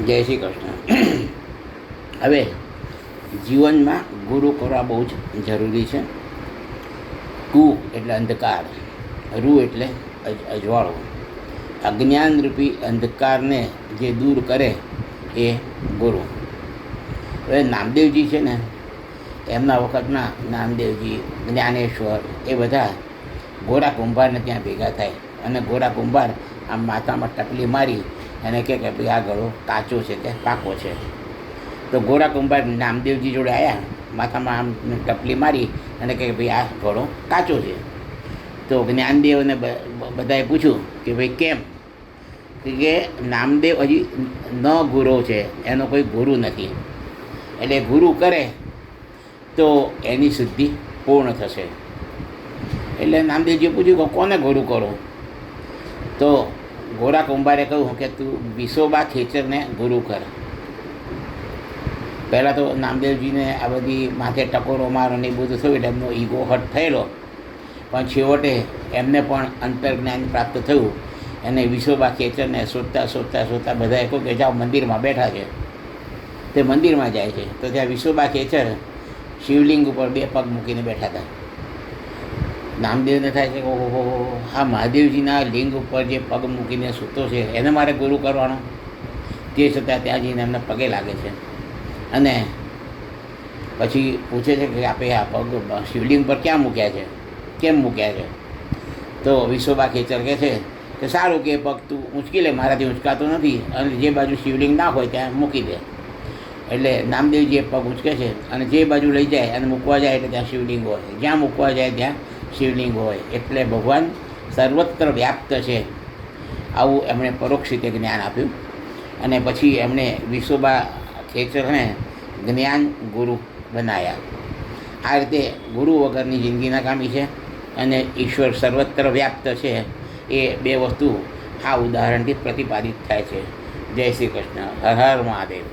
જય શ્રી કૃષ્ણ. હવે જીવનમાં ગુરુ કરવા બહુ જ જરૂરી છે. કુ એટલે અંધકાર, રૂ એટલે અજવાળો. અજ્ઞાનરૂપી અંધકારને જે દૂર કરે એ ગુરુ. હવે નામદેવજી છે ને, એમના વખતના નામદેવજી, જ્ઞાનેશ્વર, એ બધા ગોરા કુંભારને ત્યાં ભેગા થાય અને ગોરા કુંભાર આમ માથામાં ટપલી મારી અને કહે કે ભાઈ આ ગળો કાચો છે કે પાકો છે. તો ગોરા કુંભાર નામદેવજી જોડે આવ્યા, માથામાં આમ ટપલી મારી અને કહે કે ભાઈ આ ગળો કાચો છે. તો જ્ઞાનદેવને બધાએ પૂછ્યું કે ભાઈ કેમ? કે નામદેવ હજી ન ગુરુ છે, એનો કોઈ ગુરુ નથી, એટલે ગુરુ કરે તો એની સિદ્ધિ પૂર્ણ થશે. એટલે નામદેવજીએ પૂછ્યું કે કોને ગુરુ કરો? તો ગોરા કુંભારે કહ્યું કે તું વિસોબા ખેચરને ગુરુ કર. પહેલાં તો નામદેવજીને આ બધી માથે ટકોરો મારો ને એ બધું થયું એટલે એમનો ઈગો હટ થયેલો, પણ છેવટે એમને પણ અંતર્જ્ઞાન પ્રાપ્ત થયું. અને વિસોબા ખેચરને શોધતા બધાએ કહ્યું કે જાઓ મંદિરમાં બેઠા છે. તે મંદિરમાં જાય છે તો ત્યાં વિસોબા ખેચર શિવલિંગ ઉપર 2 પગ મૂકીને બેઠા હતા. નામદેવને થાય છે કે ઓહો, આ મહાદેવજીના લિંગ ઉપર જે પગ મૂકીને સૂતો છે એને મારે ગુરુ કરવાનો. તે છતાં ત્યાં જઈને એમને પગે લાગે છે અને પછી પૂછે છે કે આપણે આ પગ શિવલિંગ પર ક્યાં મૂક્યા છે, કેમ મૂક્યા છે? તો વિસોબા ખેચર કહે છે કે સારું કે પગ તું ઊંચકી લે, મારાથી ઊંચકાતો નથી, અને જે બાજુ શિવલિંગ ના હોય ત્યાં મૂકી દે. એટલે નામદેવજી એ પગ ઊંચકે છે અને જે બાજુ લઈ જાય અને મૂકવા જાય એટલે ત્યાં શિવલિંગ હોય, જ્યાં મૂકવા જાય ત્યાં શિવલિંગ હોય. એટલે ભગવાન સર્વત્ર વ્યાપ્ત છે, આવું એમણે પરોક્ષ રીતે જ્ઞાન આપ્યું. અને પછી એમણે વિસોબા ખેચરને જ્ઞાન ગુરુ બનાવ્યા. આ રીતે ગુરુ વગરની જિંદગી નકામી છે અને ઈશ્વર સર્વત્ર વ્યાપ્ત છે. એ 2 વસ્તુ આ ઉદાહરણથી પ્રતિપાદિત થાય છે. જય શ્રી કૃષ્ણ. હર હર મહાદેવ.